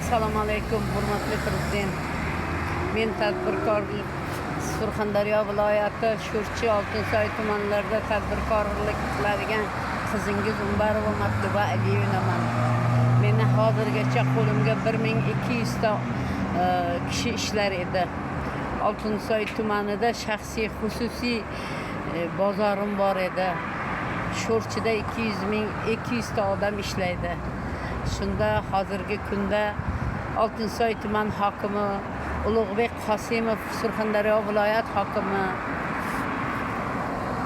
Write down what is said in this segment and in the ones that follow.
Assalomu alaykum, hurmatli prezident. Men tadbirkorlik Surxondaryo viloyati Sho'rchi, Oltinsoy tumanlarida tadbirkorlik qiladigan qizingiz Umbarova Matluba Aliyevaman. Meni hozirgacha qo'limga 1200 ta kishi ishlar edi. Oltinsoy tumanida shaxsiy xususiy bozorim bor edi. Sho'rchida 200 ta odam ishlaydi. Shunda hozirgi kunda Oltinsoy tuman hokimi Ulug'bek Qosimov, Surxondaryo viloyat hokimi,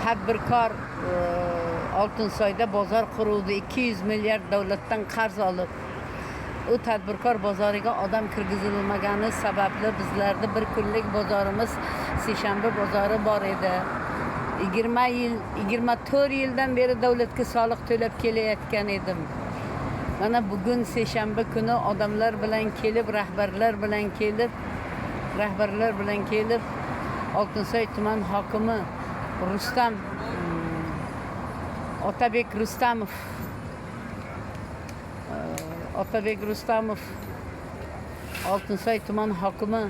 tadbirkor Oltinsoyda bozor quruvdi. 200 milliard davlatdan qarz olib, u tadbirkor bozoriga odam kirgizilmagani sababli bizlarda bir kunlik bozorimiz seshanba bozori bor edi. 24 yildan beri davlatga soliq to'lab kelayotgan edim. Mana bugun seshanba kuni odamlar bilan kelib, rahbarlar bilan kelib Oltinsoy tuman hokimi Otabek Rustamov, Oltinsoy tuman hokimi,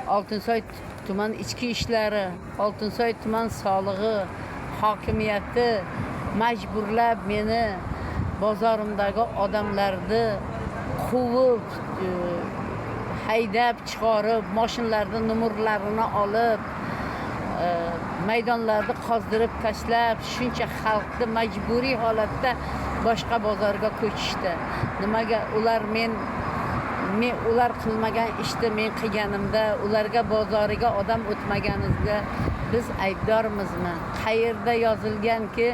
Oltinsoy tuman ichki ishlari, Oltinsoy tuman sog'lig'i, hokimiyati majburlab meni bozorimdagi odamlarni quvib, haydab chiqarib, mashinalarda numurlarini olib, maydonlarni qozdirib tashlab, shuncha xalqni majburiy holatda boshqa bozorga ko'chishdi. Nimaga ular ular qilmagan ishni men qilganimda, ularga bozoriga odam o'tmaganimizda biz aybdormizmi? Qayerda yozilganki,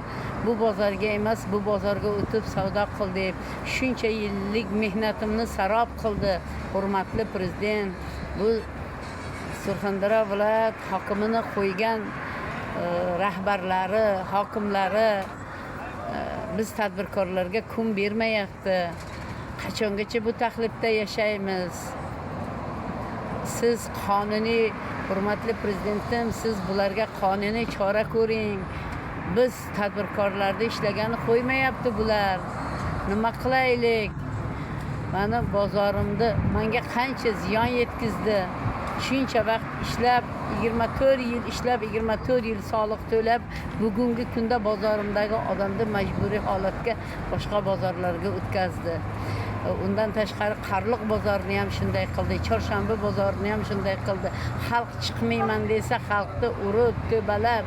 bu bozorga emas, bu bozorga o'tib savdo qil deb shuncha yillik mehnatimni sarob qildi. Hurmatli prezident, bu Surxondaryo viloyat hokimini qo'ygan rahbarlari, hokimlari biz tadbirkorlarga kun bermayapti. Qachongacha bu taxlifda yashaymiz? Siz qonuniy, hurmatli prezidentim, siz bularga qonuniy chora ko'ring. Biz tadbirkorlarda ishlagani qo'ymayapti bular. Nima qilaylik? Mana bozorimda menga qancha ziyon yetkazdi. Shuncha vaqt ishlab, 24 yil ishlab, 24 yil soliq to'lab, bugungi kunda bozorimdagi odamni majburiy holatga boshqa bozorlarga o'tkazdi. Undan tashqari Qarliq bozorini ham shunday qildi, Chorshanba bozorini ham shunday qildi. Xalq chiqmayman desa, xalqni urib, to'balab,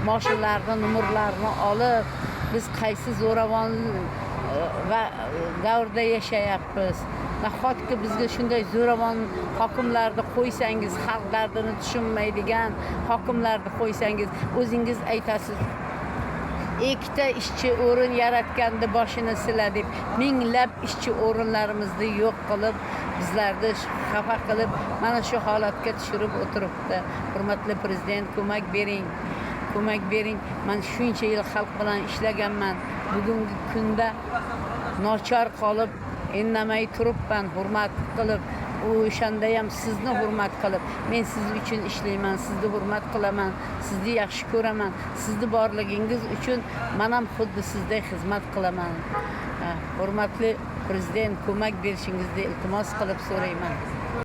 mashinalarning numurlarini olib, biz qaysi zo'ravon va davrda yashayapmiz? Nahotki bizga shunday zo'ravon hokimlarni qo'ysangiz, xalq dardini tushunmaydigan hokimlarni qo'ysangiz, o'zingiz aytasiz, ikkita ishchi o'rin yaratganda boshini sila deb, minglab ishchi o'rinlarimizni yo'q qilib, bizlarni xafa qilib, mana shu holatga tushirib o'tiribdi. Hurmatli prezident, ko'mak bering. Men shuncha yil xalq bilan ishlaganman. Bugungi kunda nochor qolib, indamay turibman, hurmat qilib, o'shanda ham sizni hurmat qilib, men siz uchun ishlayman, sizni hurmat qilaman, sizni yaxshi ko'raman, sizni borligingiz uchun men ham xuddi sizdek xizmat qilaman. Hurmatli prezident, ko'mak berishingizni iltimos qilib so'rayman.